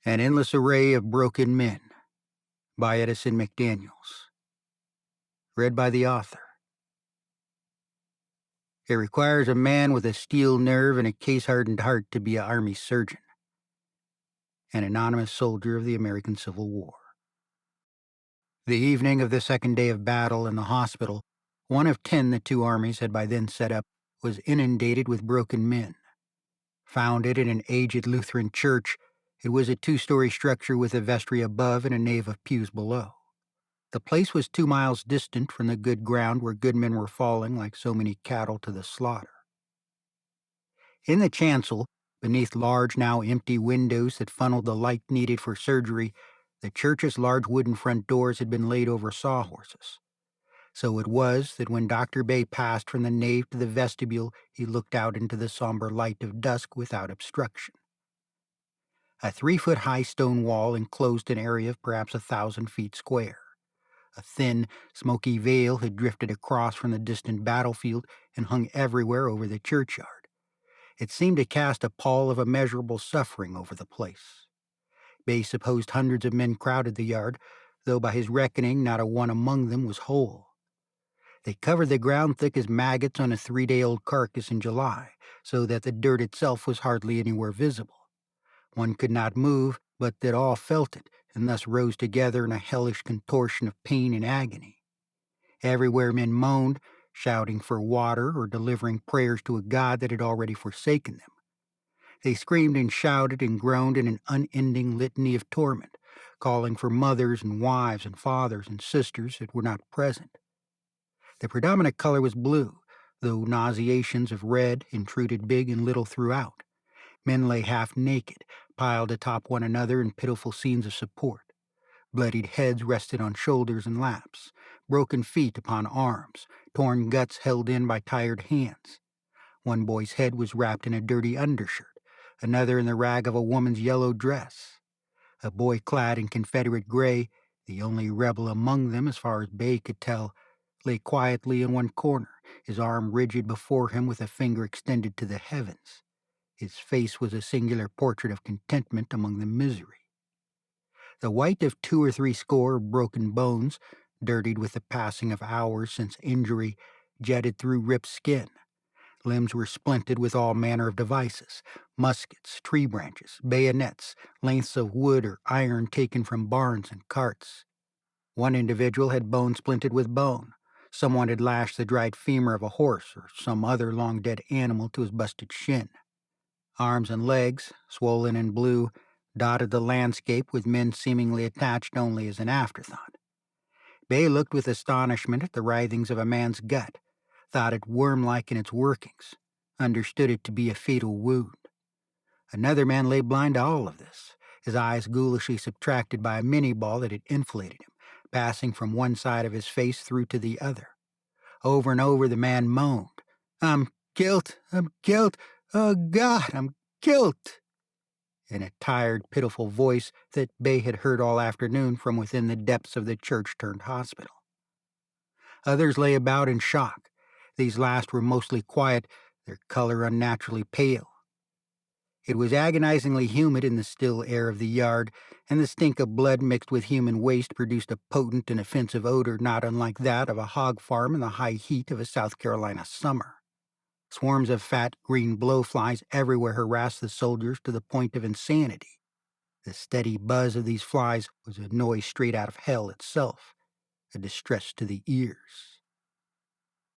An Endless Array of Broken Men by Edison McDaniels. Read by the author. It requires a man with a steel nerve and a case-hardened heart to be an Army surgeon. An anonymous soldier of the American Civil War. The evening of the second day of battle in the hospital, one of 10 the two armies had by then set up, was inundated with broken men. Founded in an aged Lutheran church, it was a 2-story structure with a vestry above and a nave of pews below. The place was 2 miles distant from the good ground where good men were falling like so many cattle to the slaughter. In the chancel, beneath large, now empty windows that funneled the light needed for surgery, the church's large wooden front doors had been laid over sawhorses. So it was that when Dr. Bay passed from the nave to the vestibule, he looked out into the somber light of dusk without obstruction. A 3-foot-high stone wall enclosed an area of perhaps 1,000 feet square. A thin, smoky veil had drifted across from the distant battlefield and hung everywhere over the churchyard. It seemed to cast a pall of immeasurable suffering over the place. Bay supposed hundreds of men crowded the yard, though by his reckoning not a one among them was whole. They covered the ground thick as maggots on a 3-day-old carcass in July, so that the dirt itself was hardly anywhere visible. One could not move, but that all felt it, and thus rose together in a hellish contortion of pain and agony. Everywhere men moaned, shouting for water or delivering prayers to a God that had already forsaken them. They screamed and shouted and groaned in an unending litany of torment, calling for mothers and wives and fathers and sisters that were not present. The predominant color was blue, though nauseations of red intruded big and little throughout. Men lay half naked, piled atop one another in pitiful scenes of support. Bloodied heads rested on shoulders and laps, broken feet upon arms, torn guts held in by tired hands. One boy's head was wrapped in a dirty undershirt, another in the rag of a woman's yellow dress. A boy clad in Confederate gray, the only rebel among them as far as Bay could tell, lay quietly in one corner, his arm rigid before him with a finger extended to the heavens. His face was a singular portrait of contentment among the misery. The white of 2 or 3 score broken bones, dirtied with the passing of hours since injury, jetted through ripped skin. Limbs were splinted with all manner of devices, muskets, tree branches, bayonets, lengths of wood or iron taken from barns and carts. One individual had bone splinted with bone. Someone had lashed the dried femur of a horse or some other long-dead animal to his busted shin. Arms and legs, swollen and blue, dotted the landscape with men seemingly attached only as an afterthought. Bay looked with astonishment at the writhings of a man's gut, thought it worm-like in its workings, understood it to be a fatal wound. Another man lay blind to all of this, his eyes ghoulishly subtracted by a mini-ball that had inflated him, passing from one side of his face through to the other. Over and over the man moaned, "I'm killed, oh God, I'm killed," in a tired, pitiful voice that Bay had heard all afternoon from within the depths of the church-turned-hospital. Others lay about in shock. These last were mostly quiet, their color unnaturally pale. It was agonizingly humid in the still air of the yard, and the stink of blood mixed with human waste produced a potent and offensive odor not unlike that of a hog farm in the high heat of a South Carolina summer. Swarms of fat, green blowflies everywhere harassed the soldiers to the point of insanity. The steady buzz of these flies was a noise straight out of hell itself, a distress to the ears.